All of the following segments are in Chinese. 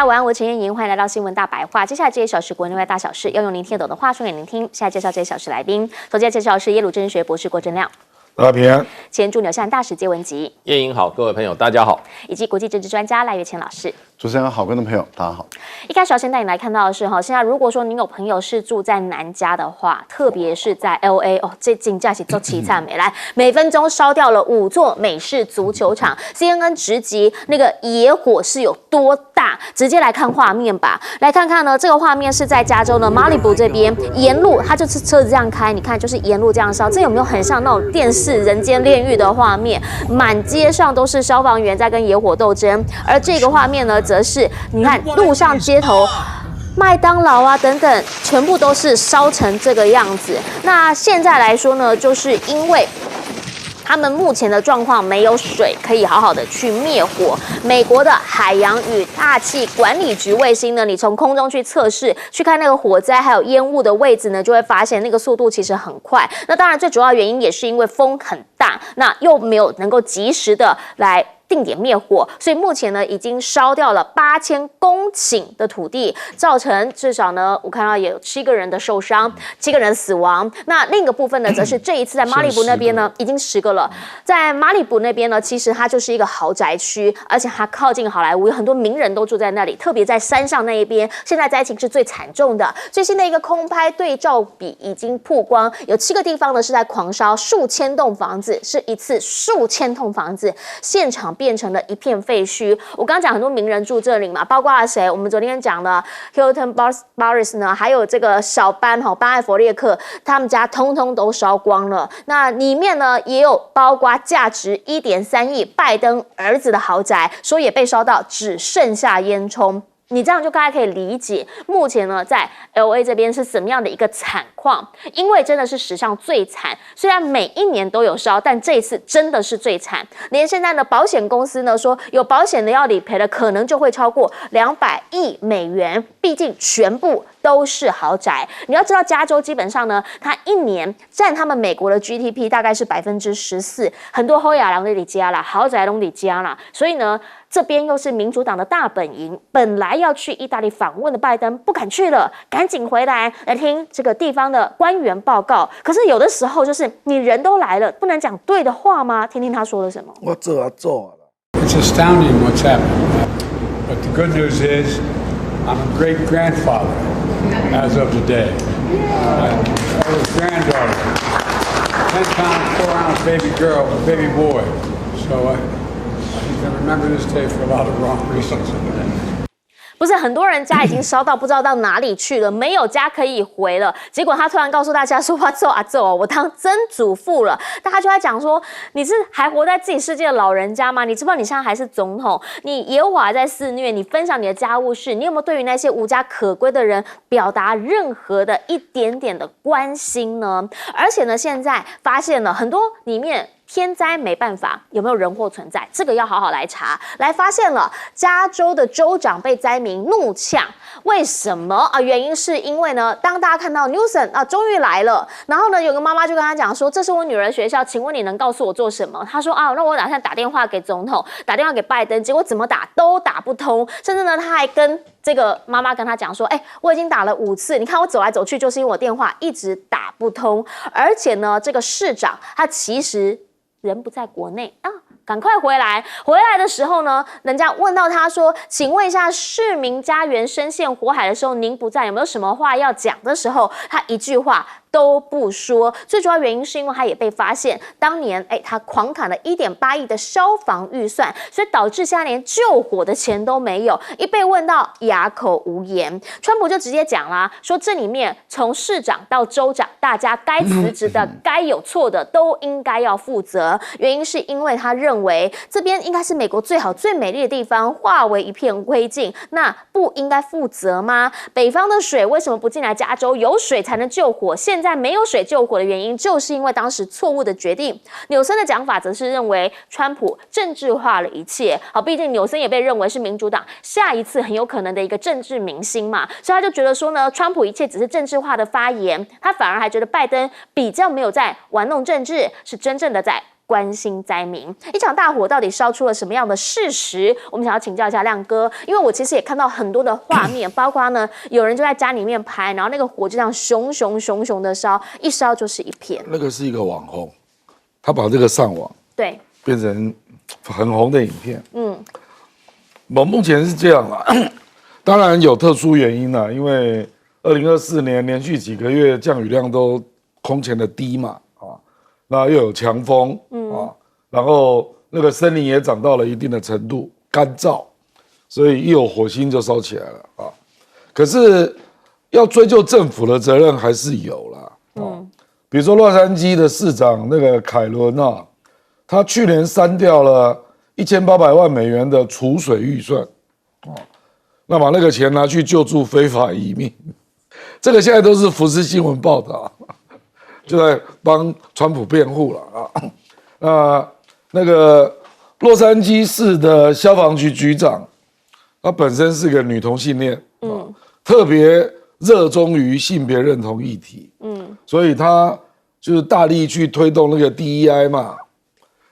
家晚安，我是陈燕莹，欢迎来到新闻大白话。接下来这一小时国内外大小事，要用您听得懂的话说给您听。现在介绍这一小时来宾，首先介绍的是耶鲁政治学博士郭正亮，大家平安。前驻纽西兰大使接文吉，燕莹好，各位朋友大家好，以及国际政治专家赖岳谦老师。主持人好，观众朋友大家好。一开始要先带你来看到的是现在如果说您有朋友是住在南加的话，特别是在 LA 这景价是做凄惨美，来每分钟烧掉了5座美式足球场 ，CNN 直击那个野火是有多大，直接来看画面吧。来看看呢，这个画面是在加州的马里布这边，沿路它就是车子这样开，你看就是沿路这样烧，这有没有很像那种电视人间炼狱的画面？满街上都是消防员在跟野火斗争，而这个画面呢，则是你看路上街头。麦当劳啊等等，全部都是烧成这个样子。那现在来说呢，就是因为他们目前的状况没有水可以好好的去灭火。美国的海洋与大气管理局卫星呢，你从空中去测试，去看那个火灾还有烟雾的位置呢，就会发现那个速度其实很快。那当然最主要原因也是因为风很大，那又没有能够及时的来定点灭火，所以目前呢已经烧掉了8000公顷的土地，造成至少呢我看到也有7个人的受伤，7个人死亡。那另一个部分呢，则是这一次在马里布那边呢已经10个了。在马里布那边呢，其实它就是一个豪宅区，而且它靠近好莱坞，有很多名人都住在那里，特别在山上那一边，现在灾情是最惨重的。最新的一个空拍对照比已经曝光，有7个地方呢是在狂烧，数千栋房子，是一次数千栋房子，现场变成了一片废墟。我刚刚讲很多名人住这里嘛，包括了谁？我们昨天讲的 Hilton Boris 呢，还有这个小班班艾弗列克，他们家通通都烧光了。那里面呢，也有包括价值1.3亿拜登儿子的豪宅，说也被烧到只剩下烟囱。你这样就大家可以理解，目前呢在 LA 这边是什么样的一个惨况，因为真的是史上最惨。虽然每一年都有烧，但这一次真的是最惨。连现在的保险公司呢说，有保险的要理赔的可能就会超过200亿美元，毕竟全部都是豪宅。你要知道，加州基本上呢，它一年占他们美国的 GDP 大概是14%，很多后亚郎的里加啦，豪宅都里加啦，所以呢。这边又是民主党的大本营，本来要去意大利访问的拜登不敢去了，赶紧回来听这个地方的官员报告。可是有的时候就是你人都来了，不能讲对的话吗？听听他说了什么。我做了。 It's astounding what's happening. But the good news is, I'm a great grandfather as of today. I was a granddaughter, 10-pound, 4-ounce baby girl, a baby boy. So I can remember this day for a lot of wrong reasons. 不是很多人家已经烧到不知道到哪里去了，没有家可以回了。结果他突然告诉大家说：“我当曾祖父了。”大家就在讲说：“你是还活在自己世界的老人家吗？你知不知道你现在还是总统？你野火还在肆虐，你分享你的家务事，你有没有对于那些无家可归的人表达任何的一点点的关心呢？”而且呢，现在发现了很多里面。天灾没办法，有没有人祸存在？这个要好好来查。来发现了，加州的州长被灾民怒呛，为什么啊？原因是因为呢，当大家看到 Newsom 啊终于来了，然后呢，有个妈妈就跟他讲说：“这是我女儿的学校，请问你能告诉我做什么？”他说：“啊，那我打算打电话给总统，打电话给拜登。”结果怎么打都打不通，甚至呢，他还跟这个妈妈跟他讲说：“我已经打了5次，你看我走来走去，就是因为我电话一直打不通。而且呢，这个市长他其实。”人不在国内啊，赶快回来！回来的时候呢，人家问到他说：“请问一下，市民家园深陷火海的时候，您不在，有没有什么话要讲？”的时候，他一句话都不说。最主要原因是因为他也被发现，当年他狂砍了1.8亿的消防预算，所以导致现在连救火的钱都没有。一被问到哑口无言，川普就直接讲啦，说这里面从市长到州长，大家该辞职的、该有错的都应该要负责。原因是因为他认为这边应该是美国最好、最美丽的地方，化为一片灰烬，那不应该负责吗？北方的水为什么不进来加州？有水才能救火，现在没有水救火的原因，就是因为当时错误的决定。纽森的讲法则是认为川普政治化了一切。好，毕竟纽森也被认为是民主党下一次很有可能的一个政治明星嘛，所以他就觉得说呢，川普一切只是政治化的发言，他反而还觉得拜登比较没有在玩弄政治，是真正的在关心灾民。一场大火到底烧出了什么样的事实？我们想要请教一下亮哥，因为我其实也看到很多的画面，包括呢有人就在家里面拍，然后那个火就这样熊的烧，一烧就是一片。那个是一个网红，他把这个上网，对，变成很红的影片。我目前是这样啦，当然有特殊原因啦，因为2024年连续几个月降雨量都空前的低嘛，那又有强风，然后那个森林也长到了一定的程度，干燥，所以一有火星就烧起来了啊。可是要追究政府的责任还是有啦，比如说洛杉矶的市长那个凯伦啊，他去年删掉了1800万美元的储水预算，那把那个钱拿去救助非法移民，这个现在都是福斯新闻报道，就在帮川普辩护了啊。那个洛杉矶市的消防局局长，她本身是个女同性恋，特别热衷于性别认同议题，所以她就是大力去推动那个 DEI 嘛，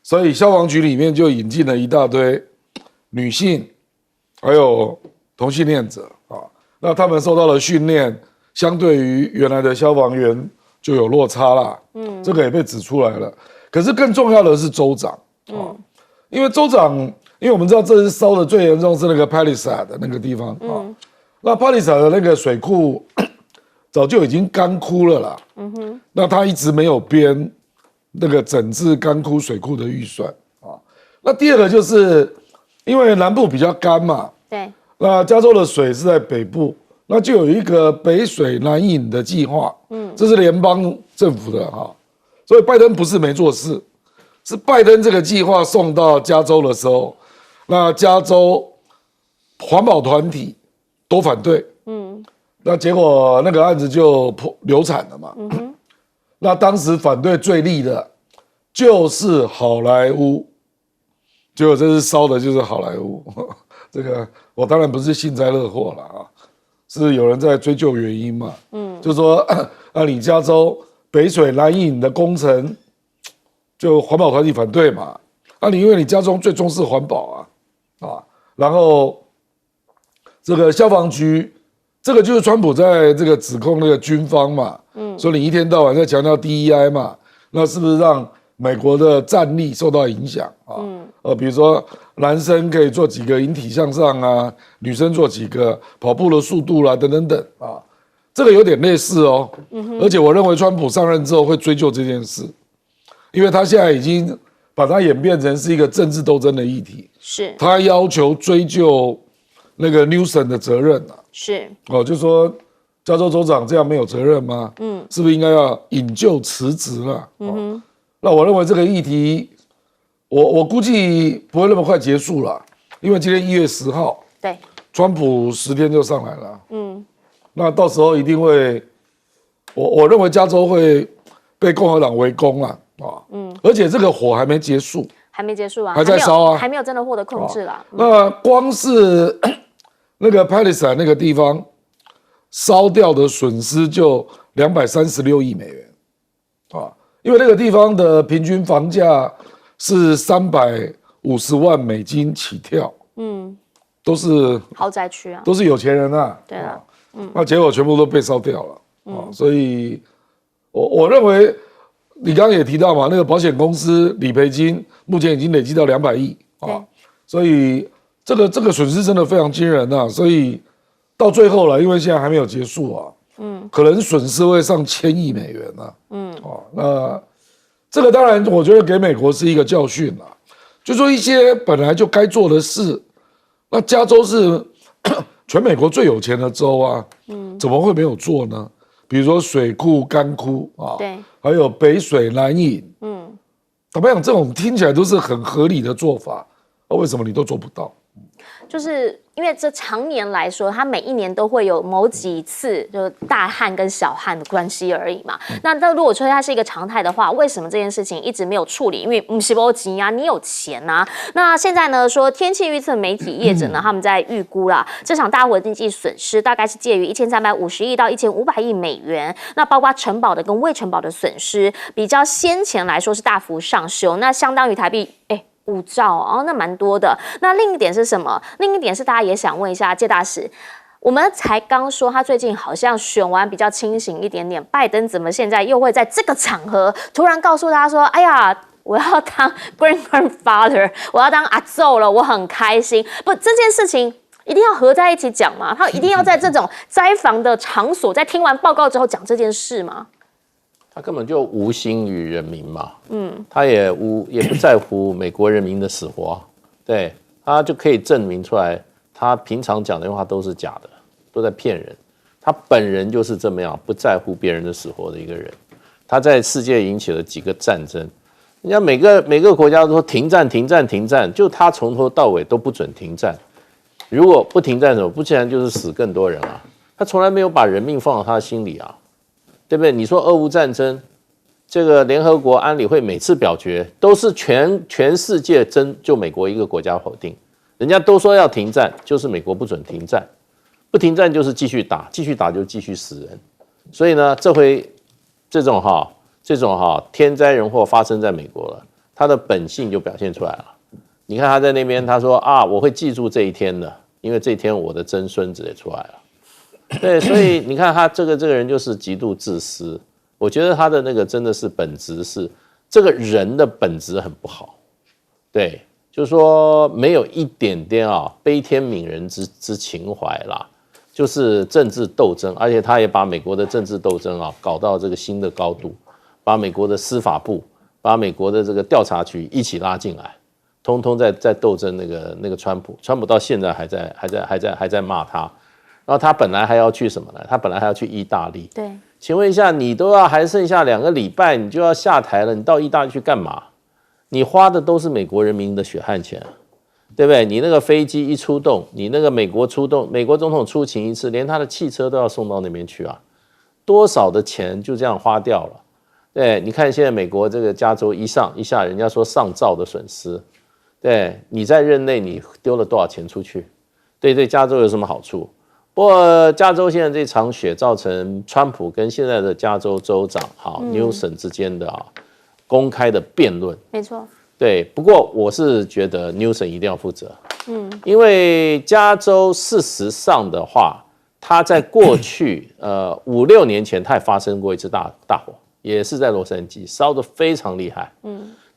所以消防局里面就引进了一大堆女性，还有同性恋者啊，那他们受到了训练，相对于原来的消防员就有落差啦，这个也被指出来了。可是更重要的是州长，因为州长，因为我们知道这次烧的最严重是那个 Palisade 的那个地方啊，那 Palisade 的那个水库早就已经干枯了啦，那他一直没有编那个整治干枯水库的预算啊。那第二个就是因为南部比较干嘛，对，那加州的水是在北部，那就有一个北水南引的计划，这是联邦政府的哈，所以拜登不是没做事，是拜登这个计划送到加州的时候，那加州环保团体都反对，那结果那个案子就流产了嘛，那当时反对最厉的就是好莱坞，结果这次烧的就是好莱坞，这个我当然不是幸灾乐祸了啊，是有人在追究原因嘛，就说你加州北水南引的工程，就环保团体反对嘛，你因为你加州最重视环保啊，然后这个消防局，这个就是川普在这个指控那个军方嘛，说你一天到晚在强调 DEI 嘛，那是不是让美国的战力受到影响啊？比如说男生可以做几个引体向上啊，女生做几个跑步的速度啦，等等等啊，这个有点类似哦。而且我认为川普上任之后会追究这件事，因为他现在已经把它演变成是一个政治斗争的议题，是他要求追究那个 Newsom 的责任是就说加州州长这样没有责任吗？是不是应该要引咎辞职了？那我认为这个议题，我估计不会那么快结束了，因为今天1月10号，对，川普10天就上来了，那到时候一定会，我认为加州会被共和党围攻了而且这个火还没结束，还没结束啊，还在烧啊，还没有真的获得控制啦。那光是那个 Palisade 那个地方烧掉的损失就236亿美元因为那个地方的平均房价是350万美金起跳，都是豪宅区啊，都是有钱人对了，那结果全部都被烧掉了所以我认为你刚刚也提到嘛，那个保险公司理赔金目前已经累积到200亿所以这个损失真的非常惊人所以到最后了，因为现在还没有结束可能损失会上1000亿美元那这个当然我觉得给美国是一个教训就说一些本来就该做的事，那加州是全美国最有钱的州怎么会没有做呢？比如说水库干枯对，还有北水南引，坦白讲，这种听起来都是很合理的做法，为什么你都做不到？就是因为这常年来说，它每一年都会有某几次就是大旱跟小旱的关系而已嘛。那如果说它是一个常态的话，为什么这件事情一直没有处理？因为不是没钱啊，你有钱啊。那现在呢，说天气预测媒体业者呢，他们在预估啦，这场大火的经济损失大概是介于1350亿到1500亿美元。那包括承保的跟未承保的损失，比较先前来说是大幅上修，那相当于台币5兆哦，那蛮多的。那另一点是什么？另一点是大家也想问一下介大使，我们才刚说他最近好像选完比较清醒一点点，拜登怎么现在又会在这个场合突然告诉他说：“哎呀，我要当 grandfather， 我要当阿祖了，我很开心。”不，这件事情一定要合在一起讲吗？他一定要在这种灾防的场所，在听完报告之后讲这件事吗？他根本就无心于人民嘛，他也不在乎美国人民的死活，对，他就可以证明出来，他平常讲的话都是假的，都在骗人。他本人就是这么样不在乎别人的死活的一个人。他在世界引起了几个战争，人家每个国家都说停战停战停战，就他从头到尾都不准停战。如果不停战什么，不然就是死更多人啊。他从来没有把人命放到他的心里啊。对不对？你说俄乌战争，这个联合国安理会每次表决都是全世界就美国一个国家否定，人家都说要停战，就是美国不准停战，不停战就是继续打，继续打就继续死人。所以呢，这回这种天灾人祸发生在美国了，他的本性就表现出来了。你看他在那边，他说啊，我会记住这一天的，因为这一天我的曾孙子也出来了。对，所以你看他这个人就是极度自私。我觉得他的那个真的是本质是这个人的本质很不好。对，就是说没有一点点悲天悯人之情怀啦，就是政治斗争，而且他也把美国的政治斗争搞到这个新的高度，把美国的司法部、把美国的这个调查局一起拉进来，通通在斗争那个川普到现在还在骂他。然后他本来还要去什么呢？他本来还要去意大利。对，请问一下，你都要还剩下2个礼拜，你就要下台了，你到意大利去干嘛？你花的都是美国人民的血汗钱，对不对？你那个飞机一出动，你那个美国总统出勤一次，连他的汽车都要送到那边去啊，多少的钱就这样花掉了。对，你看现在美国这个加州一下，人家说上兆的损失，对，你在任内你丢了多少钱出去？对加州有什么好处？不过，加州现在这场雪造成川普跟现在的加州州长Newsom 之间的公开的辩论，没错。对，不过我是觉得 Newsom 一定要负责，因为加州事实上的话，他在过去5-6年前，他也发生过一次大火，也是在洛杉矶，烧得非常厉害，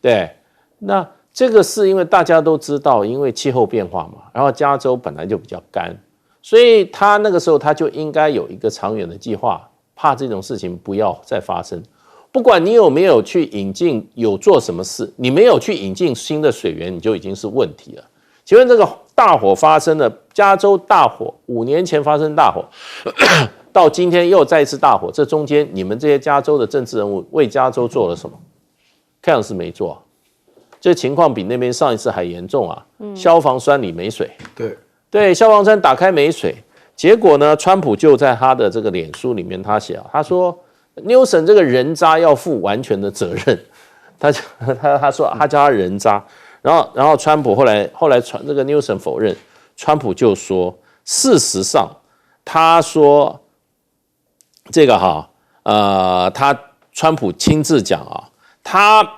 对，那这个是因为大家都知道，因为气候变化嘛，然后加州本来就比较干。所以他那个时候他就应该有一个长远的计划，怕这种事情不要再发生。不管你有没有去有做什么事，你没有去引进新的水源，你就已经是问题了。请问这个大火发生了，加州大火5年前发生大火，到今天又再一次大火，这中间你们这些加州的政治人物为加州做了什么？看样是没做。这情况比那边上一次还严重啊！消防栓里没水。对，消防栓打开没水，结果呢，川普就在他的这个脸书里面，他写他说 Newsom 这个人渣要负完全的责任，他说他叫他人渣，然后川普后来这个 Newsom 否认，川普就说事实上他说这个川普亲自讲他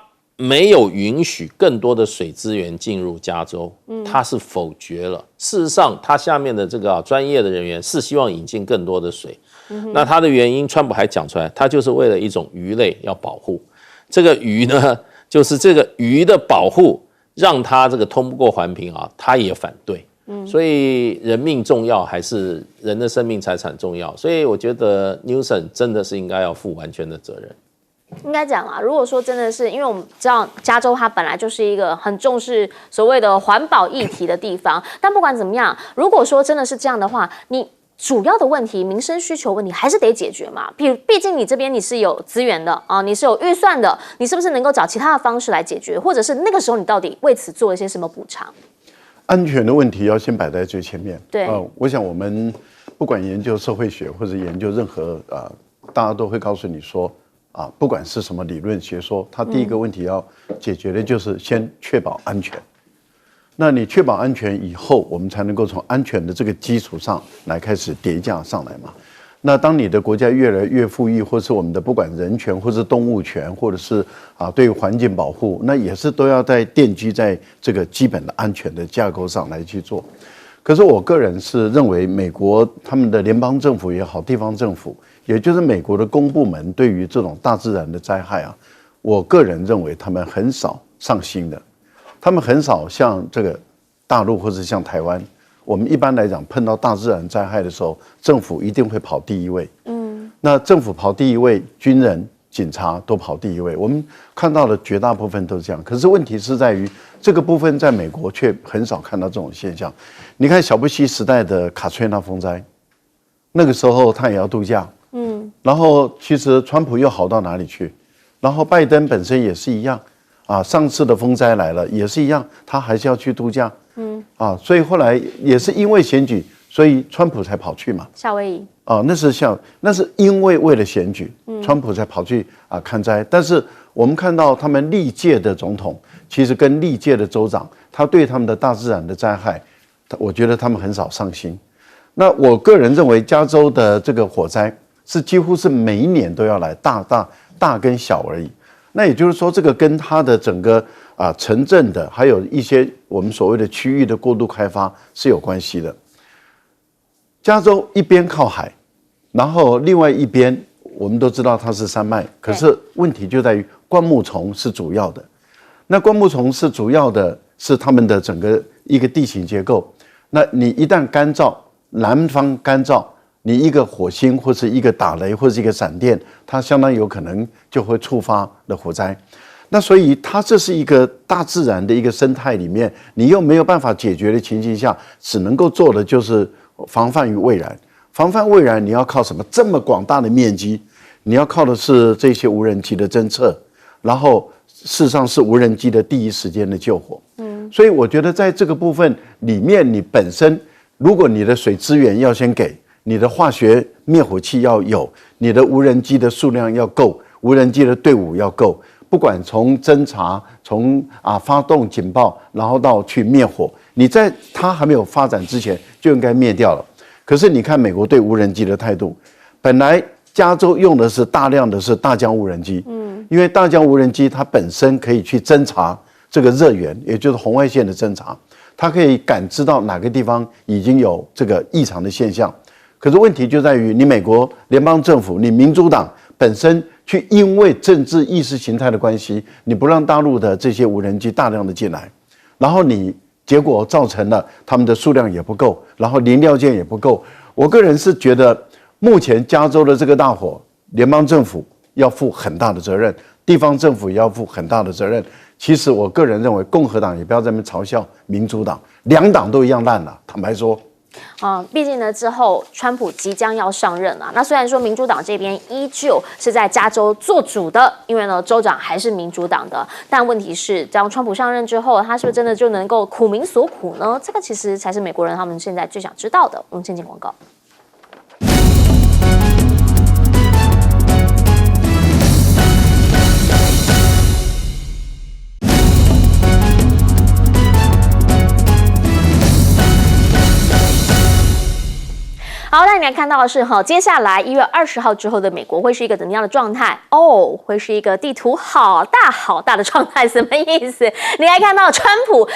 没有允许更多的水资源进入加州，他是否决了。事实上，他下面的这个专业的人员是希望引进更多的水。那他的原因，川普还讲出来，他就是为了一种鱼类要保护。这个鱼呢，就是这个鱼的保护，让他这个通不过环评他也反对。所以人命重要还是人的生命财产重要？所以我觉得 Newsom 真的是应该要负完全的责任。应该讲啦，如果说真的是，因为我们知道加州它本来就是一个很重视所谓的环保议题的地方，但不管怎么样，如果说真的是这样的话，你主要的问题、民生需求问题还是得解决嘛。毕竟你这边你是有资源的你是有预算的，你是不是能够找其他的方式来解决，或者是那个时候你到底为此做了些什么补偿？安全的问题要先摆在最前面。对，我想我们不管研究社会学或者研究任何大家都会告诉你说不管是什么理论学说，它第一个问题要解决的就是先确保安全。那你确保安全以后，我们才能够从安全的这个基础上来开始叠加上来嘛。那当你的国家越来越富裕，或是我们的不管人权，或是动物权，或者是对于环境保护，那也是都要在奠基在这个基本的安全的架构上来去做。可是我个人是认为，美国他们的联邦政府也好，地方政府，也就是美国的公部门，对于这种大自然的灾害我个人认为他们很少上心的，他们很少像这个大陆或者像台湾。我们一般来讲，碰到大自然灾害的时候，政府一定会跑第一位。那政府跑第一位，军人、警察都跑第一位。我们看到的绝大部分都是这样。可是问题是在于，这个部分在美国却很少看到这种现象。你看小布希时代的卡崔娜风灾，那个时候他也要度假。然后其实川普又好到哪里去？然后拜登本身也是一样。上次的风灾来了也是一样，他还是要去度假。所以后来也是因为选举，所以川普才跑去嘛。夏威夷那是因为了选举，川普才跑去看灾。但是我们看到他们历届的总统，其实跟历届的州长，他对他们的大自然的灾害，我觉得他们很少上心。那我个人认为，加州的这个火灾是几乎是每一年都要来，大跟小而已。那也就是说，这个跟它的整个城镇的，还有一些我们所谓的区域的过度开发是有关系的。加州一边靠海，然后另外一边我们都知道它是山脉，可是问题就在于灌木丛是主要的。那灌木丛是主要的，是他们的整个一个地形结构。那你一旦干燥，南方干燥，你一个火星或是一个打雷或是一个闪电，它相当有可能就会触发了火灾。那所以它这是一个大自然的一个生态里面，你又没有办法解决的情形下，只能够做的就是防范于未然。防范未然，你要靠什么？这么广大的面积，你要靠的是这些无人机的侦测，然后事实上是无人机的第一时间的救火。所以我觉得在这个部分里面，你本身如果你的水资源要先给，你的化学灭火器要有，你的无人机的数量要够，无人机的队伍要够。不管从侦查，从发动警报，然后到去灭火，你在它还没有发展之前就应该灭掉了。可是你看美国对无人机的态度，本来加州用的是大量的是大疆无人机，因为大疆无人机它本身可以去侦查这个热源，也就是红外线的侦查，它可以感知到哪个地方已经有这个异常的现象。可是问题就在于你美国联邦政府，你民主党本身去因为政治意识形态的关系，你不让大陆的这些无人机大量的进来，然后你结果造成了他们的数量也不够，然后零料件也不够。我个人是觉得，目前加州的这个大火，联邦政府要负很大的责任，地方政府也要负很大的责任。其实我个人认为，共和党也不要在那边嘲笑民主党，两党都一样烂了。坦白说。毕竟呢，之后川普即将要上任了。那虽然说民主党这边依旧是在加州做主的，因为呢州长还是民主党的，但问题是，当川普上任之后，他是不是真的就能够苦民所苦呢？这个其实才是美国人他们现在最想知道的。我们先进广告。好，那你来看到的是接下来1月20号之后的美国会是一个怎么样的状态？会是一个地图好大好大的状态，什么意思？你来看到川普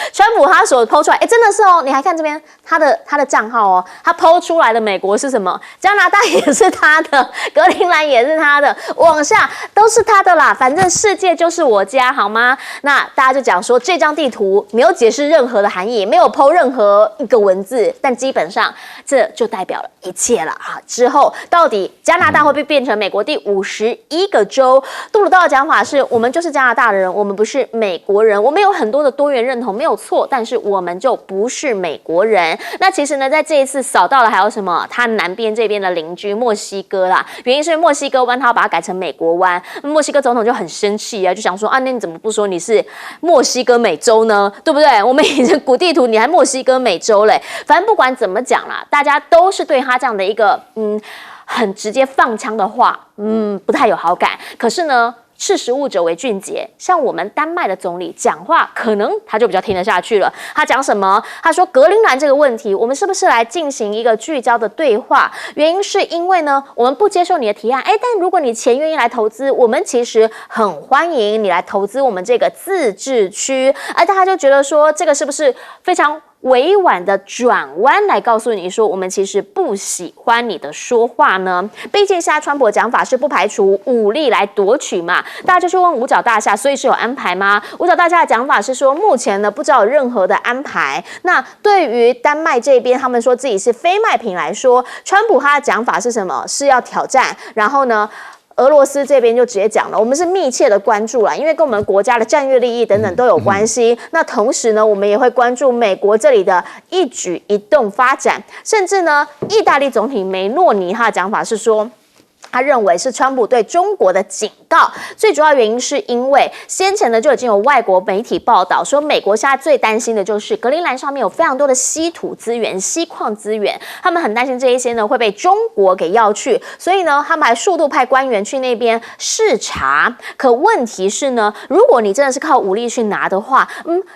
他所抛出来，真的是你还看这边他的账号他抛出来的美国是什么？加拿大也是他的，格陵兰也是他的，往下都是他的啦，反正世界就是我家，好吗？那大家就讲说这张地图没有解释任何的含义，没有抛任何一个文字，但基本上这就代表了一一切了啊！之后到底加拿大会不会变成美国第51个州？杜鲁道的讲法是：我们就是加拿大人，我们不是美国人。我们有很多的多元认同没有错，但是我们就不是美国人。那其实呢，在这一次扫到了还有什么？他南边这边的邻居墨西哥啦，原因是墨西哥湾他要把它改成美国湾，墨西哥总统就很生气啊，就想说啊，那你怎么不说你是墨西哥美洲呢？对不对？我们以前古地图你还墨西哥美洲嘞。反正不管怎么讲啦，大家都是对他这样的一个很直接放枪的话，不太有好感。可是呢，识时务者为俊杰，像我们丹麦的总理讲话，可能他就比较听得下去了。他讲什么？他说格陵兰这个问题，我们是不是来进行一个聚焦的对话？原因是因为呢，我们不接受你的提案，但如果你钱愿意来投资，我们其实很欢迎你来投资我们这个自治区。大家就觉得说，这个是不是非常委婉的转弯来告诉你说，我们其实不喜欢你的说话呢？毕竟现在川普的讲法是不排除武力来夺取嘛，大家就去问五角大厦，所以是有安排吗？五角大厦的讲法是说，目前呢不知道有任何的安排。那对于丹麦这边，他们说自己是非卖品来说，川普他的讲法是什么？是要挑战，然后呢？俄罗斯这边就直接讲了，我们是密切的关注啦，因为跟我们国家的战略利益等等都有关系。那同时呢，我们也会关注美国这里的一举一动发展，甚至呢，意大利总统梅洛尼他的讲法是说，他认为是川普对中国的警告，最主要原因是因为先前呢就已经有外国媒体报道说，美国现在最担心的就是格陵兰上面有非常多的稀土资源、锡矿资源，他们很担心这一些呢会被中国给要去，所以呢他们还数度派官员去那边视察。可问题是呢，如果你真的是靠武力去拿的话，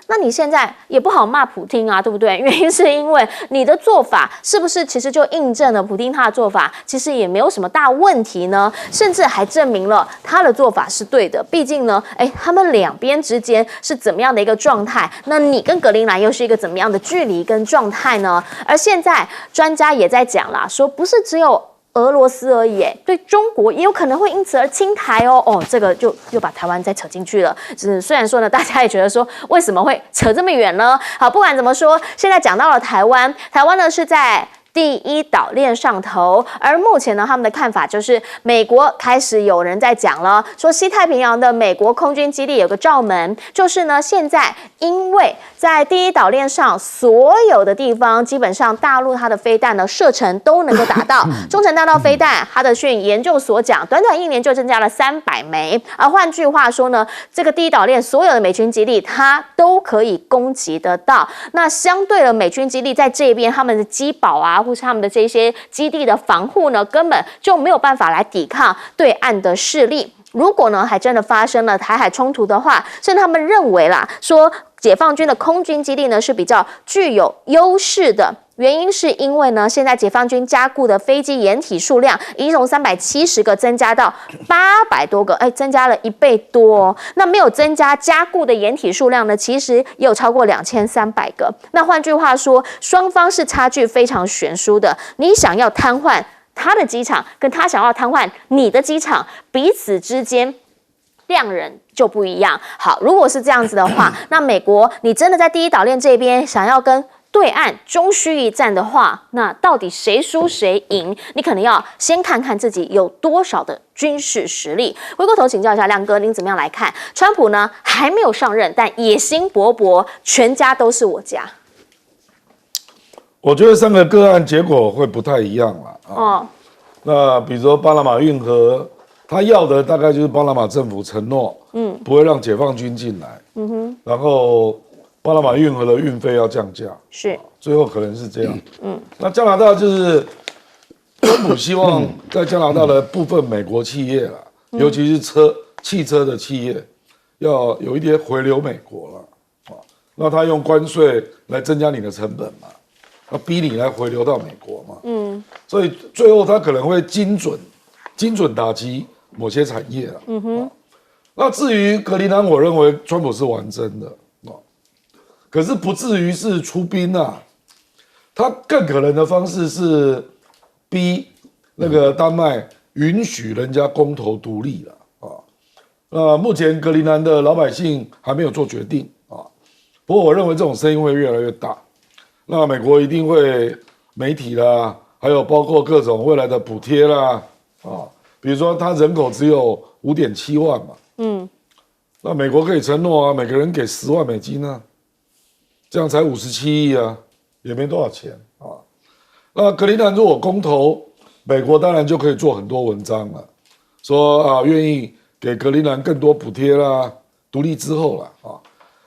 那你现在也不好骂普丁啊，对不对？原因是因为你的做法是不是其实就印证了普丁他的做法其实也没有什么大问题呢？甚至还证明了他的做法是对的。毕竟呢，他们两边之间是怎么样的一个状态？那你跟格陵兰又是一个怎么样的距离跟状态呢？而现在专家也在讲啦，说不是只有俄罗斯而已，对中国也有可能会因此而侵台哦。这个就又把台湾再扯进去了。虽然说呢，大家也觉得说，为什么会扯这么远呢？好，不管怎么说，现在讲到了台湾，台湾呢是在第一岛链上头，而目前呢，他们的看法就是，美国开始有人在讲了，说西太平洋的美国空军基地有个罩门，就是呢，现在因为在第一岛链上所有的地方，基本上大陆它的飞弹呢射程都能够达到。中程弹道飞弹，哈德逊研究所讲，短短1年就增加了300枚。而换句话说呢，这个第一岛链所有的美军基地，它都可以攻击得到。那相对的，美军基地在这边，他们的机堡啊，或是他们的这些基地的防护呢，根本就没有办法来抵抗对岸的势力。如果呢，还真的发生了台海冲突的话，甚至他们认为啦，说解放军的空军基地呢是比较具有优势的。原因是因为呢，现在解放军加固的飞机掩体数量已经从370个增加到800多个，增加了1倍多。那没有增加加固的掩体数量呢，其实也有超过2300个。那换句话说，双方是差距非常悬殊的。你想要瘫痪他的机场，跟他想要瘫痪你的机场，彼此之间量人就不一样。好，如果是这样子的话，那美国你真的在第一岛链这边想要跟对岸终须一战的话，那到底谁输谁赢？你可能要先看看自己有多少的军事实力。回过头请教一下亮哥，您怎么样来看？川普呢还没有上任，但野心勃勃，全家都是我家。我觉得3个个案结果会不太一样啦。那比如说巴拿马运河，他要的大概就是巴拿马政府承诺，不会让解放军进来，然后巴拿马运河的运费要降价，是，最后可能是这样。那加拿大就是川普希望在加拿大的部分美国企业啦，尤其是汽车的企业，要有一点回流美国了。那他用关税来增加你的成本嘛，要逼你来回流到美国嘛。所以最后他可能会精准打击某些产业了。那至于格陵兰，我认为川普是玩真的。可是不至于是出兵啊，他更可能的方式是逼那个丹麦允许人家公投独立了。目前格陵兰的老百姓还没有做决定啊，不过我认为这种声音会越来越大。那美国一定会媒体啦，还有包括各种未来的补贴啦，比如说他人口只有5.7万嘛，那美国可以承诺啊，每个人给10万美金啊，这样才57亿啊，也没多少钱啊。那格陵兰如果公投，美国当然就可以做很多文章了，说愿意给格陵兰更多补贴啦，独立之后啦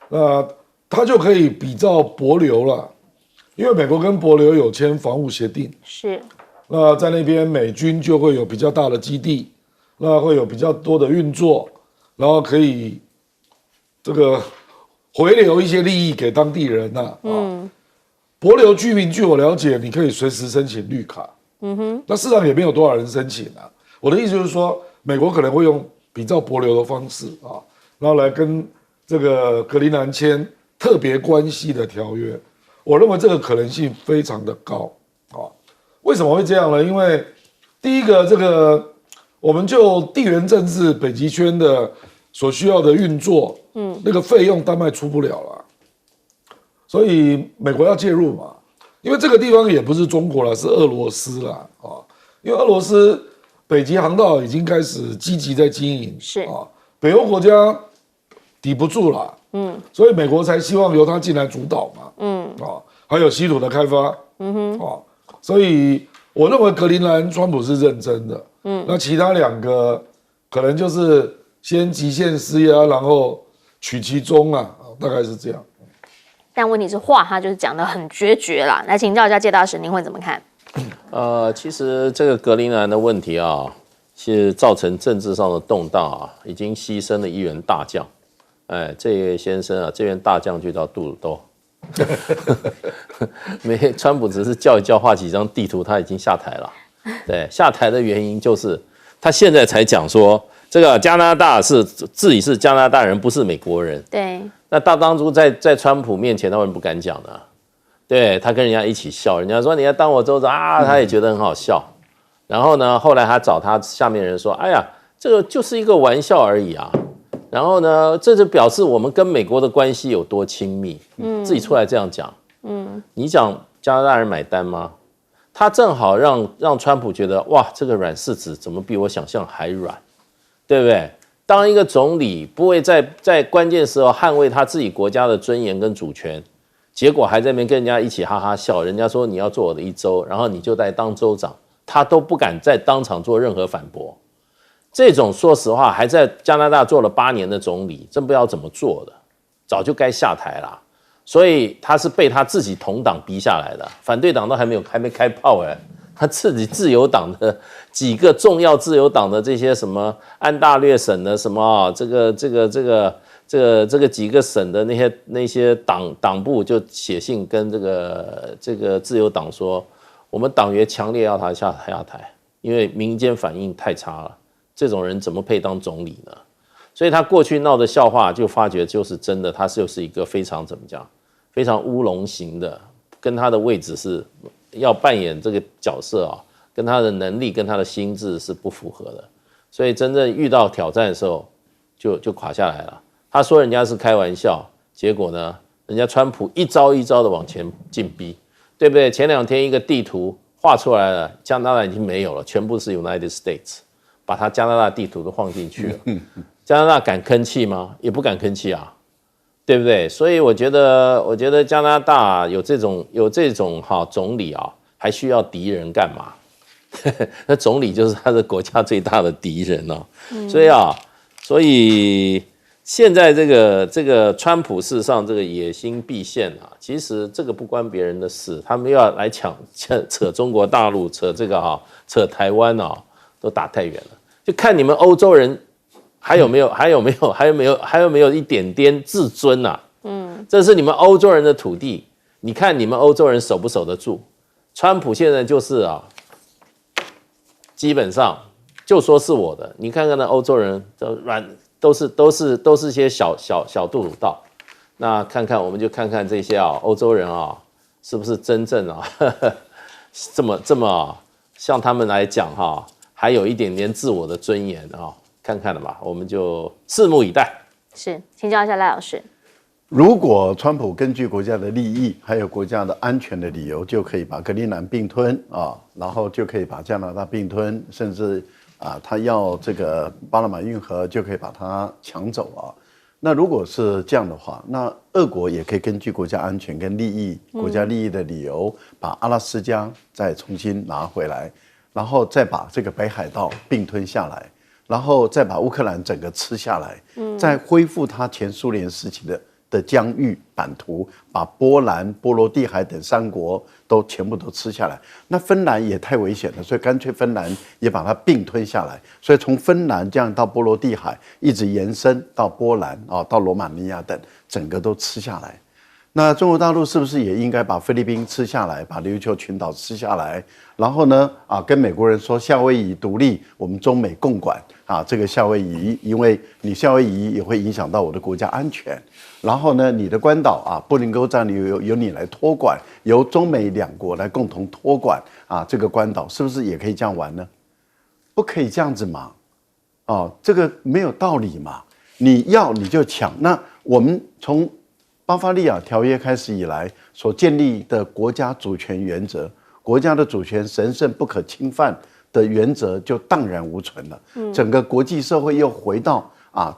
那他就可以比照帛琉了，因为美国跟帛琉有签防务协定，是，那在那边美军就会有比较大的基地，那会有比较多的运作，然后可以这个回流一些利益给当地人帛琉居民据我了解，你可以随时申请绿卡，那市场也没有多少人申请啊。我的意思就是说，美国可能会用比照帛琉的方式然后来跟这个格陵兰签特别关系的条约。我认为这个可能性非常的高为什么会这样呢？因为第一个，这个我们就地缘政治北极圈的所需要的运作，那个费用丹麦出不了了，所以美国要介入嘛。因为这个地方也不是中国了，是俄罗斯啦因为俄罗斯北极航道已经开始积极在经营，是北欧国家抵不住了，所以美国才希望由他进来主导嘛，还有稀土的开发，所以我认为格陵兰川普是认真的，那其他2个可能就是先极限施压，然后取其中大概是这样。但问题是话他就是讲得很决绝啦。来请教一下介大使，您会怎么看？其实这个格陵兰的问题是造成政治上的动荡已经牺牲了一员大将。这位先生这员大将就叫杜鲁多。川普只是叫一叫，画几张地图，他已经下台了。对，下台的原因就是他现在才讲说，这个加拿大是自己是加拿大人，不是美国人。对，那大当初在川普面前，他为什么不敢讲呢？对，他跟人家一起笑，人家说你要当我州长他也觉得很好笑。然后呢，后来他找他下面人说，哎呀，这个就是一个玩笑而已啊。然后呢，这就表示我们跟美国的关系有多亲密。自己出来这样讲，你讲加拿大人买单吗？他正好让川普觉得，哇，这个软柿子怎么比我想象还软，对不对？当一个总理不会在关键时候捍卫他自己国家的尊严跟主权，结果还在那边跟人家一起哈哈笑，人家说你要做我的一州，然后你就来当州长，他都不敢在当场做任何反驳。这种说实话还在加拿大做了8年的总理，真不知道怎么做的，早就该下台了。所以他是被他自己同党逼下来的，反对党都还没开炮他自己自由党的几个重要自由党的这些什么安大略省的什么这个几个省的那些党部就写信跟这个自由党说，我们党员强烈要他下台，因为民间反应太差了。这种人怎么配当总理呢？所以他过去闹的笑话就发觉就是真的，他就是一个非常怎么讲，非常乌龙型的，跟他的位置是要扮演这个角色跟他的能力跟他的心智是不符合的。所以真正遇到挑战的时候就垮下来了。他说人家是开玩笑，结果呢，人家川普一招一招的往前进逼，对不对？前2天一个地图画出来了，加拿大已经没有了，全部是 United States。把他加拿大地图都放进去了，加拿大敢吭气吗？也不敢吭气对不对？所以我觉得加拿大有这种总理还需要敌人干嘛？那总理就是他的国家最大的敌人所以现在这个川普事实上这个野心毕现其实这个不关别人的事，他们又要来扯中国大陆，扯扯台湾都打太远了。就看你们欧洲人还有没有一点点自尊这是你们欧洲人的土地，你看你们欧洲人守不守得住？川普现在就是基本上就说是我的，你看看那欧洲人都是些小杜鲁道，那我们就看看这些欧洲人是不是真正这么像他们来讲还有一点点自我的尊严看看了嘛，我们就拭目以待。是，请教一下赖老师。如果川普根据国家的利益还有国家的安全的理由，就可以把格陵兰并吞啊，然后就可以把加拿大并吞，甚至他要这个巴拿马运河就可以把它抢走啊。那如果是这样的话，那俄国也可以根据国家安全跟利益、国家利益的理由，把阿拉斯加再重新拿回来，然后再把这个北海道并吞下来。然后再把乌克兰整个吃下来，再恢复它前苏联时期的疆域版图，把波兰、波罗的海等3国都全部都吃下来。那芬兰也太危险了，所以干脆芬兰也把它并吞下来。所以从芬兰这样到波罗的海，一直延伸到波兰啊，到罗马尼亚等，整个都吃下来。那中国大陆是不是也应该把菲律宾吃下来，把琉球群岛吃下来？然后呢，跟美国人说夏威夷独立，我们中美共管啊，这个夏威夷，因为你夏威夷也会影响到我的国家安全。然后呢，你的关岛不能够这样由你来托管，由中美2国来共同托管这个关岛，是不是也可以这样玩呢？不可以这样子嘛，这个没有道理嘛。你要你就抢，那我们从巴伐利亚条约开始以来所建立的国家主权原则，国家的主权神圣不可侵犯的原则就荡然无存了。整个国际社会又回到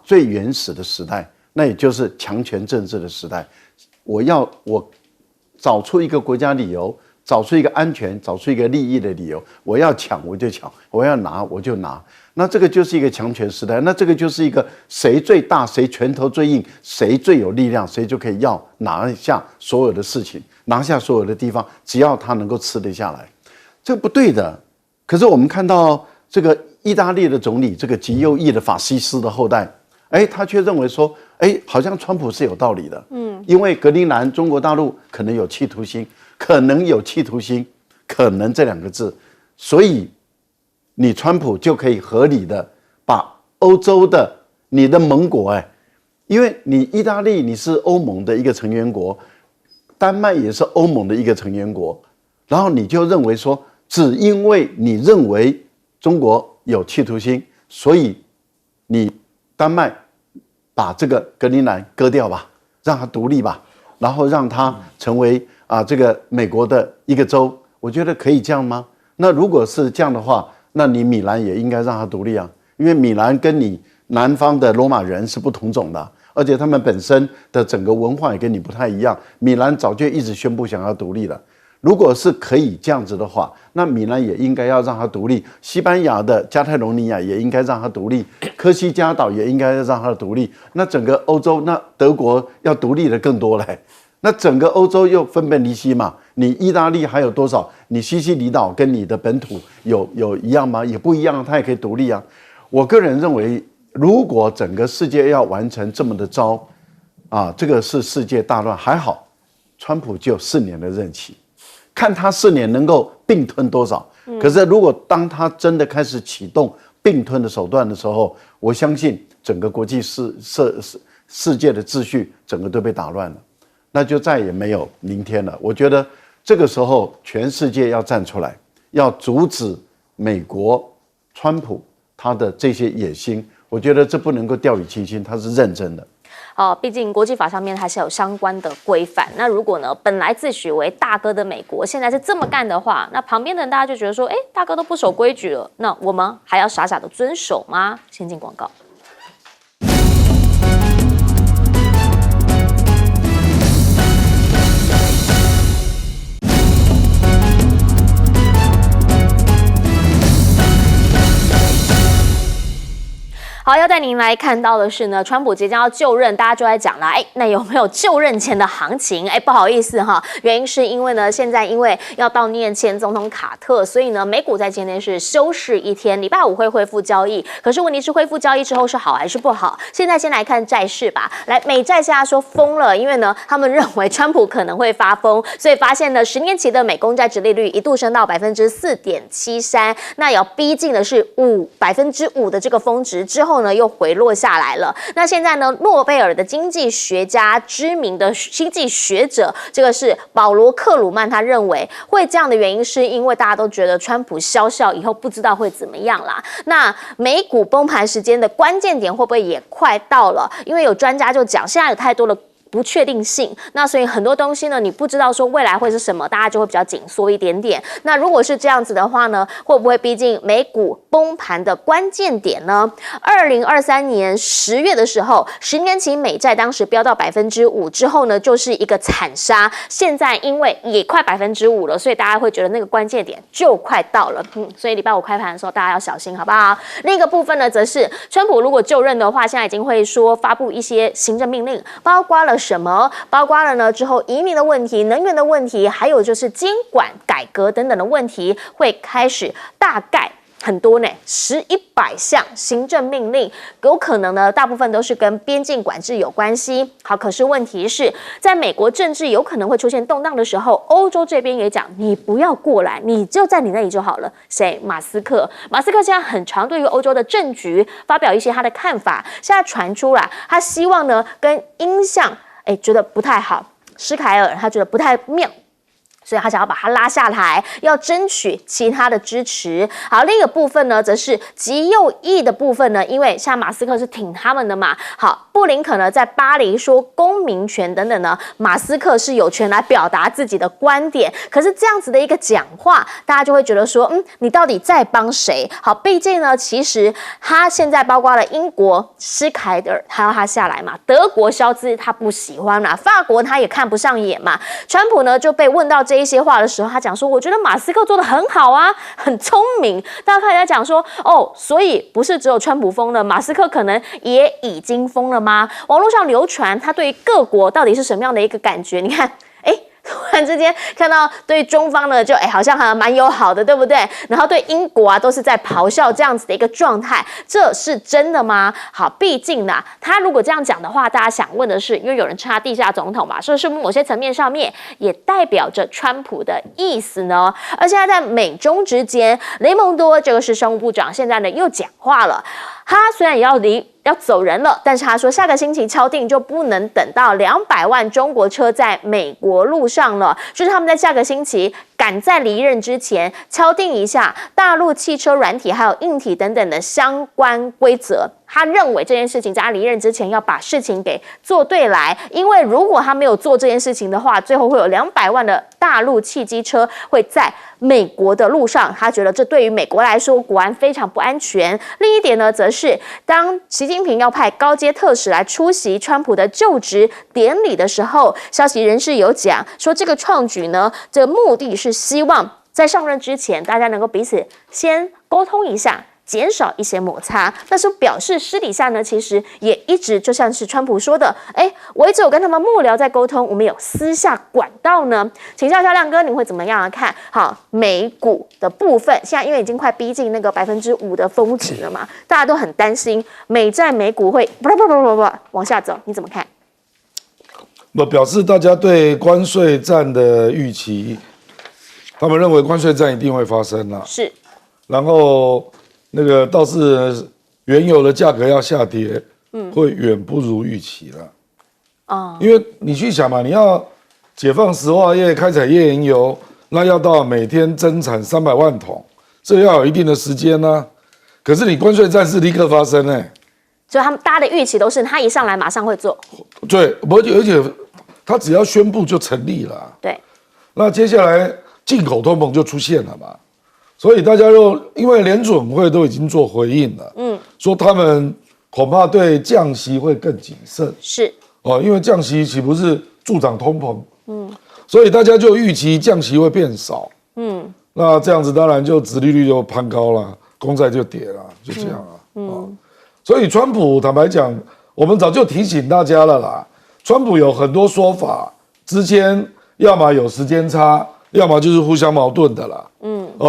最原始的时代，那也就是强权政治的时代。我找出一个国家理由，找出一个安全，找出一个利益的理由，我要抢我就抢，我要拿我就拿。那这个就是一个强权时代，那这个就是一个谁最大，谁拳头最硬，谁最有力量，谁就可以拿下所有的事情，拿下所有的地方，只要他能够吃得下来，这个不对的。可是我们看到这个意大利的总理，这个极右翼的法西斯的后代，他却认为说，好像川普是有道理的，因为格陵兰中国大陆可能有企图心，可能有企图心，可能这2个字，所以你川普就可以合理的把欧洲的你的盟国，因为你意大利你是欧盟的一个成员国，丹麦也是欧盟的一个成员国，然后你就认为说，只因为你认为中国有企图心，所以你丹麦把这个格陵兰割掉吧，让它独立吧，然后让它成为这个美国的一个州，我觉得可以这样吗？那如果是这样的话，那你米兰也应该让它独立啊，因为米兰跟你南方的罗马人是不同种的，而且他们本身的整个文化也跟你不太一样。米兰早就一直宣布想要独立了。如果是可以这样子的话，那米兰也应该要让它独立，西班牙的加泰罗尼亚也应该让它独立，科西嘉岛也应该让它独立。那整个欧洲，那德国要独立的更多嘞。那整个欧洲又分崩离析嘛？你意大利还有多少？你西西里岛跟你的本土有一样吗？也不一样，它也可以独立啊。我个人认为，如果整个世界要完成这么的糟这个是世界大乱。还好，川普只有4年的任期，看他4年能够并吞多少。可是如果当他真的开始启动并吞的手段的时候，我相信整个国际世界的秩序整个都被打乱了。那就再也没有明天了。我觉得这个时候全世界要站出来，要阻止美国川普他的这些野心。我觉得这不能够掉以轻心，他是认真的。毕竟国际法上面还是有相关的规范。那如果呢，本来自诩为大哥的美国现在是这么干的话，那旁边的人大家就觉得说，大哥都不守规矩了，那我们还要傻傻的遵守吗？先进广告。好，要带您来看到的是呢，川普即将要就任，大家就在讲了，那有没有就任前的行情？不好意思哈，原因是因为呢，现在因为要悼念前总统卡特，所以呢，美股在今天是休市1天，礼拜5会恢复交易。可是问题是恢复交易之后是好还是不好？现在先来看债市吧。来，美债现在说疯了，因为呢，他们认为川普可能会发疯，所以发现呢，10年期的美公债殖利率一度升到4.73%，那要逼近的是5%的这个峰值之后呢，又回落下来了。那现在呢，诺贝尔的经济学家，知名的经济学者，这个是保罗·克鲁曼，他认为会这样的原因是因为大家都觉得川普消笑以后不知道会怎么样啦。那美股崩盘时间的关键点会不会也快到了？因为有专家就讲，现在有太多的不确定性。那所以很多东西呢，你不知道说未来会是什么，大家就会比较紧缩一点点。那如果是这样子的话呢，会不会逼近美股崩盘的关键点呢？2023年10月的时候，10年期美债当时飙到5%之后呢，就是一个惨杀。现在因为也快5%了，所以大家会觉得那个关键点就快到了。所以礼拜五开盘的时候，大家要小心，好不好？另一个部分呢，则是川普如果就任的话，现在已经会说发布一些行政命令，包括了什么？包括了呢之后移民的问题、能源的问题，还有就是监管改革等等的问题，会开始大概。很多呢，100项行政命令，有可能呢，大部分都是跟边境管制有关系。好，可是问题是在美国政治有可能会出现动荡的时候，欧洲这边也讲，你不要过来，你就在你那里就好了。谁？马斯克。马斯克现在很常对于欧洲的政局发表一些他的看法。现在传出来，他希望呢跟英相，觉得不太好，施凯尔他觉得不太妙。所以他想要把他拉下台，要争取其他的支持。好，另一个部分呢，则是极右翼的部分呢，因为像马斯克是挺他们的嘛。好，布林肯呢在巴黎说公民权等等呢，马斯克是有权来表达自己的观点。可是这样子的一个讲话，大家就会觉得说，你到底在帮谁？好，毕竟呢，其实他现在包括了英国施凯尔，他要他下来嘛，德国肖兹他不喜欢嘛，法国他也看不上眼嘛。川普呢就被问到这一些话的时候，他讲说，我觉得马斯克做得很好啊，很聪明。大家开始在讲说，所以不是只有川普疯了，马斯克可能也已经疯了吗？网络上流传他对于各国到底是什么样的一个感觉？你看，突然之间看到对中方呢，就好像还蛮友好的，对不对？然后对英国啊，都是在咆哮这样子的一个状态，这是真的吗？好，毕竟呢，他如果这样讲的话，大家想问的是，因为有人称他地下总统嘛，所以是不是某些层面上面也代表着川普的意思呢？而现在在美中之间，雷蒙多这个是商务部长，现在呢又讲话了，他虽然也要走人了，但是他说下个星期敲定就不能等到200万中国车在美国路上了，就是他们在下个星期赶在离任之前敲定一下大陆汽车软体还有硬体等等的相关规则。他认为这件事情在他离任之前要把事情给做对来，因为如果他没有做这件事情的话，最后会有200万的大陆汽机车会在美国的路上，他觉得这对于美国来说国安非常不安全。另一点呢，则是当习近平要派高阶特使来出席川普的就职典礼的时候，消息人士有讲说，这个创举呢，这个目的是希望在上任之前，大家能够彼此先沟通一下，减少一些摩擦。但是表示私底下呢，其实也一直就像是川普说的，我一直有跟他们幕僚在沟通，我们有私下管道呢。请教一下亮哥，你会怎么样看？好，美股的部分现在因为已经快逼近那个5%的峰值了嘛，大家都很担心美债美股会不往下走，你怎么看？我表示大家对关税战的预期，他们认为关税战一定会发生啦。是，然后那个倒是原油的价格要下跌，会远不如预期了。因为你去想嘛，你要解放石化业、开采页岩油，那要到每天增产300万桶，这要有一定的时间呢。可是你关税战是立刻发生所以他们大家的预期都是他一上来马上会做。对，而且他只要宣布就成立了。对，那接下来进口通膨就出现了嘛。所以大家因为联准会都已经做回应了，说他们恐怕对降息会更谨慎，是因为降息岂不是助长通膨，所以大家就预期降息会变少，那这样子当然就殖利率就攀高了，公债就跌了，就这样啊，所以川普坦白讲，我们早就提醒大家了啦，川普有很多说法之间，要么有时间差，要么就是互相矛盾的啦。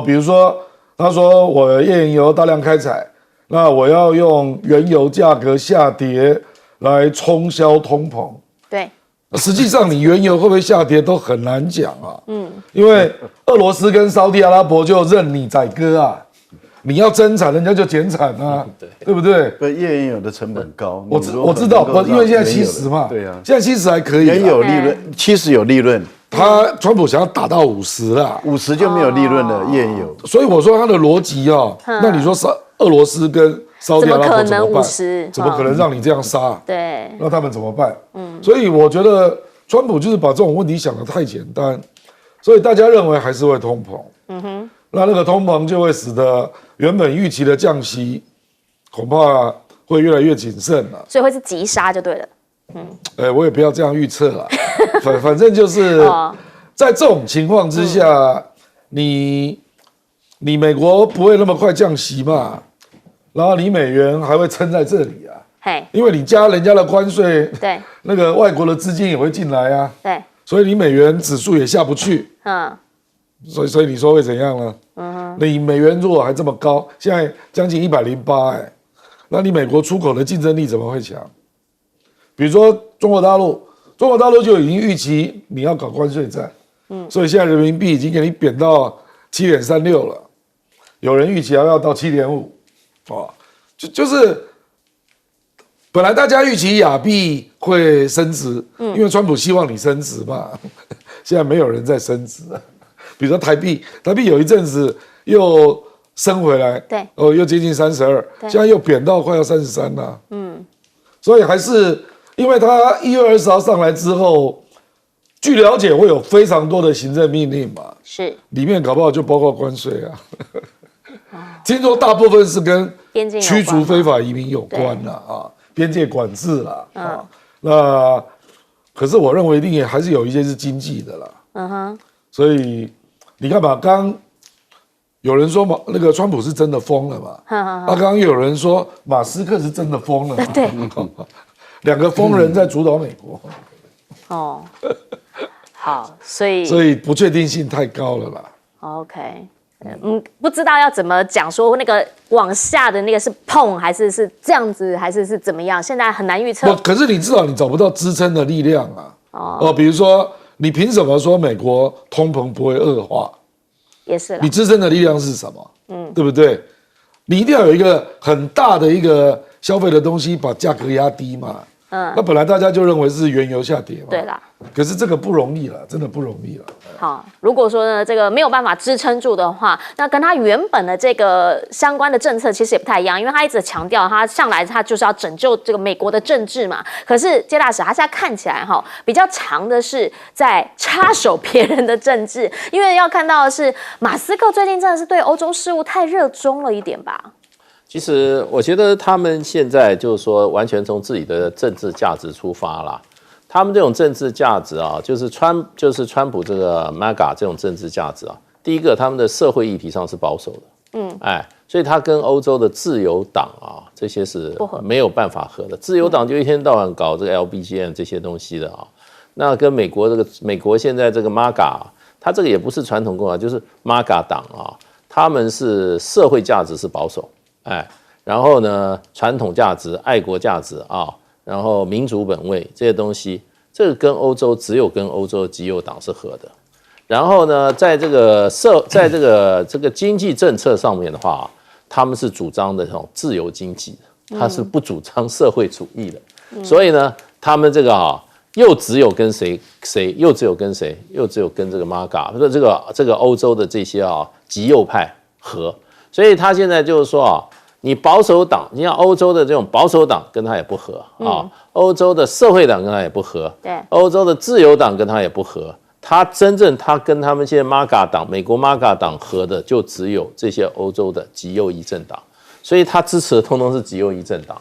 比如说他说我页岩油大量开采，那我要用原油价格下跌来冲销通膨。对，实际上你原油会不会下跌都很难讲啊。因为俄罗斯跟沙特阿拉伯就任你宰割啊。你要增产，人家就减产啊，对不对？页岩油的成本高，我知道，因为现在70嘛，对啊，现在70还可以，原有利润70有利润，川普想要打到50啦，50就没有利润了，页岩油。所以我说他的逻辑那你说是俄罗斯跟烧掉老婆怎么可能怎么办50？怎么可能让你这样杀？对，那他们怎么办？所以我觉得川普就是把这种问题想得太简单，所以大家认为还是会通膨。那个通膨就会使得原本预期的降息恐怕会越来越谨慎了。所以会是急杀就对了。我也不要这样预测了，反正就是在这种情况之下，你美国不会那么快降息嘛，然后你美元还会撑在这里啊，嘿，因为你加人家的关税，对，那个外国的资金也会进来啊，对，所以你美元指数也下不去，所以你说会怎样呢？你美元如果还这么高，现在将近108，那你美国出口的竞争力怎么会强？比如说中国大陆就已经预期你要搞关税战，所以现在人民币已经给你贬到7.36了，有人预期要到7.5，就是本来大家预期亚币会升值，因为川普希望你升值嘛，现在没有人在升值了。比如说台币有一阵子又升回来，对，又接近32，现在又贬到快要33了，所以还是因为他1月20号上来之后，据了解会有非常多的行政命令嘛，是里面搞不好就包括关税啊，听说大部分是跟边境有驱关逐非法移民有关啦，边界管制啦，那可是我认为一定也还是有一些是经济的啦，所以你看吧，刚有人说那个川普是真的疯了嘛，刚刚又有人说马斯克是真的疯了嘛，对，两个疯人在主导美国，好，所以不确定性太高了啦。OK。不知道要怎么讲，说那个往下的那个是碰还是这样子，还是怎么样？现在很难预测。可是你至少你找不到支撑的力量啊。比如说你凭什么说美国通膨不会恶化？也是啦。你支撑的力量是什么？对不对？你一定要有一个很大的一个消费的东西把价格压低嘛。那本来大家就认为是原油下跌嘛。对啦。可是这个不容易了，真的不容易了。好，如果说呢这个没有办法支撑住的话，那跟他原本的这个相关的政策其实也不太一样，因为他一直强调他上来他就是要拯救这个美国的政治嘛。可是接大使他现在看起来比较长的是在插手别人的政治，因为要看到的是马斯克最近真的是对欧洲事务太热衷了一点吧。其实我觉得他们现在就是说完全从自己的政治价值出发啦。他们这种政治价值啊，就是川普这个 MAGA 这种政治价值啊。第一个，他们的社会议题上是保守的，所以他跟欧洲的自由党啊这些是没有办法合的。自由党就一天到晚搞这个 LBGN 这些东西的啊，那跟美国现在这个 MAGA， 它这个也不是传统共和党，就是 MAGA 党啊，他们是社会价值是保守，然后呢，传统价值、爱国价值啊。然后民主本位这些东西，这个跟欧洲只有跟欧洲的极右党是合的。然后呢，在这个经济政策上面的话，他们是主张的这种自由经济，他是不主张社会主义的。所以呢，他们这个又只有跟谁，又只有跟谁，又只有跟这个 MAGA， 这个欧洲的这些极右派合。所以他现在就是说你保守党，你像欧洲的这种保守党跟他也不合欧洲的社会党跟他也不合，对，欧洲的自由党跟他也不合。他跟他们现在 MAGA 党，美国 MAGA 党合的就只有这些欧洲的极右翼政党，所以他支持的通通是极右翼政党。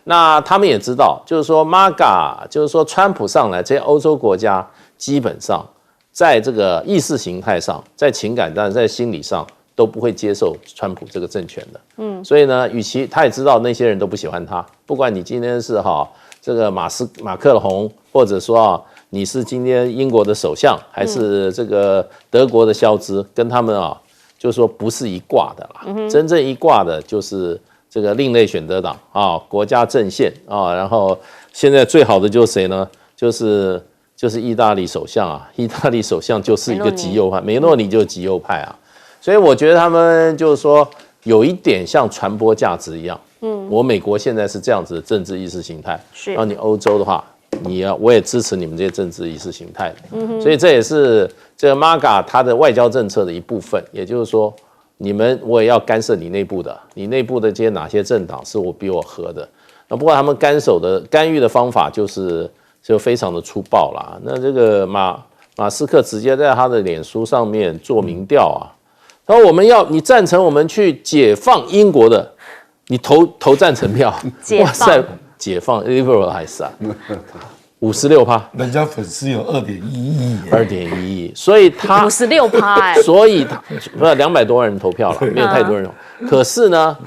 那他们也知道，就是说 MAGA， 就是说川普上来，这些欧洲国家基本上在这个意识形态上，在情感上，在心理上。都不会接受川普这个政权的，所以呢，与其他也知道那些人都不喜欢他，不管你今天是这个马克龙，或者说你是今天英国的首相，还是这个德国的肖兹，跟他们就是说不是一挂的啦，真正一挂的就是这个另类选择党国家阵线然后现在最好的就是谁呢？就是意大利首相意大利首相就是一个极右派，梅诺尼就是极右派所以我觉得他们就是说有一点像传播价值一样，我美国现在是这样子的政治意识形态，然后你欧洲的话，我也支持你们这些政治意识形态所以这也是这个 MAGA 它的外交政策的一部分，也就是说，我也要干涉你内部的，你内部的这些哪些政党是比我合的。那不过他们干预的方法就非常的粗暴啦。那这个马斯克直接在他的脸书上面做民调啊，他说你赞成我们去解放英国的，你投赞成票，哇塞，解放 liberalize 啊，56%，人家粉丝有2.1亿，2.1亿，所以他56%哎，所以他不是200多万人投票了，没有太多人投，可是呢，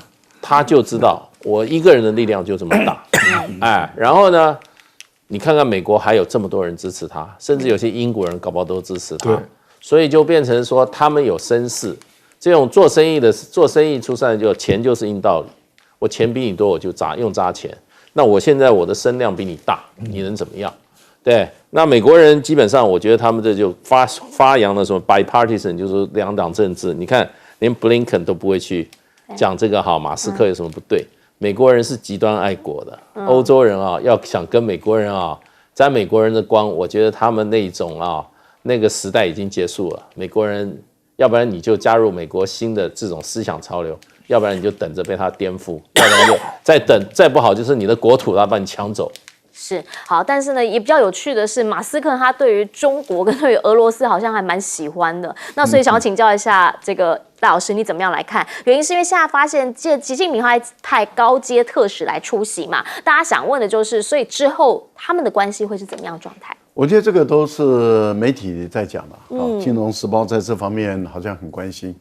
他就知道我一个人的力量就这么大，哎，然后呢？你看看美国还有这么多人支持他，甚至有些英国人搞不好都支持他，所以就变成说他们有声势。这种做生意出身就钱就是硬道理，我钱比你多我就用砸钱。那我现在我的声量比你大，你能怎么样？对，那美国人基本上我觉得他们这就发扬了什么 bipartisan， 就是两党政治。你看连布林肯都不会去讲这个，马斯克有什么不对？美国人是极端爱国的，欧洲人要想跟美国人沾美国人的光，我觉得他们那种那个时代已经结束了。美国人，要不然你就加入美国新的这种思想潮流，要不然你就等着被他颠覆，要不然就再不好就是你的国土他把你抢走。是好，但是呢，也比较有趣的是，马斯克他对于中国跟对于俄罗斯好像还蛮喜欢的。那所以想要请教一下这个赖老师，你怎么样来看？原因是因为现在发现习近平还派高阶特使来出席嘛，大家想问的就是，所以之后他们的关系会是怎么样状态？我觉得这个都是媒体在讲嘛，金融时报在这方面好像很关心，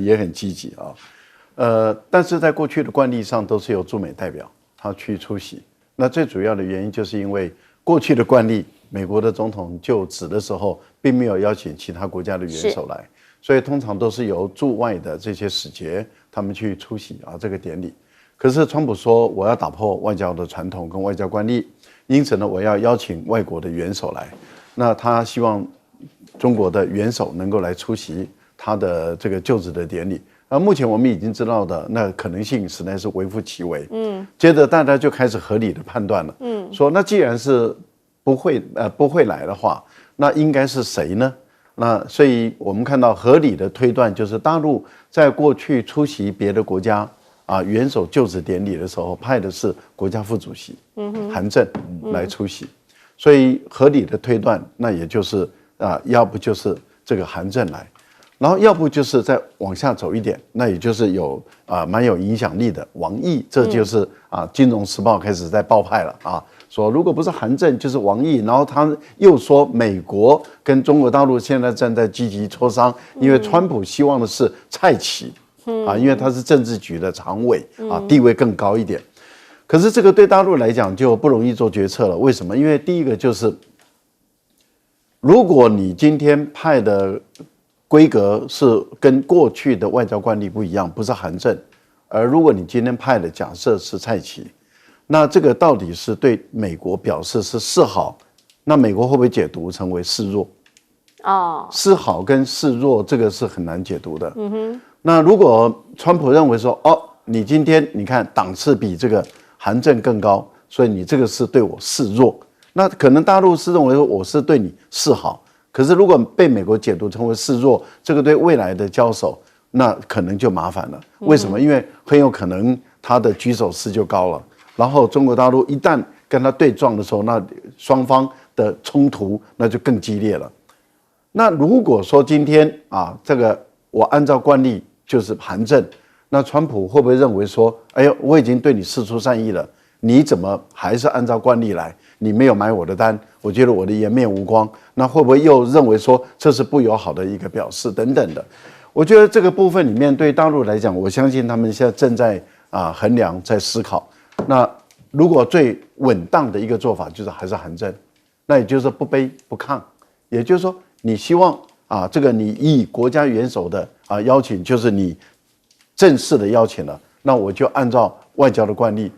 也很积极啊。但是在过去的惯例上，都是由驻美代表他去出席。那最主要的原因就是因为过去的惯例，美国的总统就职的时候，并没有邀请其他国家的元首来，所以通常都是由驻外的这些使节他们去出席这个典礼。可是川普说我要打破外交的传统跟外交惯例，因此呢，我要邀请外国的元首来。那他希望中国的元首能够来出席他的这个就职的典礼。目前我们已经知道的那可能性实在是微乎其微。接着大家就开始合理的判断了。说那既然是不会来的话，那应该是谁呢？那所以我们看到合理的推断就是大陆在过去出席别的国家元首就职典礼的时候，派的是国家副主席韩正来出席。所以合理的推断，那也就是要不就是这个韩正来。然后要不就是再往下走一点，那也就是有蛮有影响力的王毅，这就是金融时报开始在爆派了说如果不是韩正就是王毅，然后他又说美国跟中国大陆现在正在积极磋商，因为川普希望的是蔡奇因为他是政治局的常委地位更高一点。可是这个对大陆来讲就不容易做决策了，为什么？因为第一个就是如果你今天派的规格是跟过去的外交惯例不一样，不是韩正，而如果你今天派的假设是蔡奇，那这个到底是对美国表示是示好，那美国会不会解读成为示弱？示好跟示弱这个是很难解读的。那如果川普认为说，你今天你看档次比这个韩正更高，所以你这个是对我示弱，那可能大陆是认为说我是对你示好。可是如果被美国解读成为示弱，这个对未来的交手那可能就麻烦了。为什么？因为很有可能他的举手势就高了，然后中国大陆一旦跟他对撞的时候，那双方的冲突那就更激烈了。那如果说今天这个我按照惯例就是韩正，那川普会不会认为说，哎呦，我已经对你释出善意了，你怎么还是按照惯例来？你没有买我的单，我觉得我的颜面无光，那会不会又认为说这是不友好的一个表示等等的？我觉得这个部分里面对大陆来讲，我相信他们现在正在衡量，在思考。那如果最稳当的一个做法就是还是韩正，那也就是不卑不亢，也就是说你希望这个你以国家元首的邀请，就是你正式的邀请了，那我就按照外交的惯例，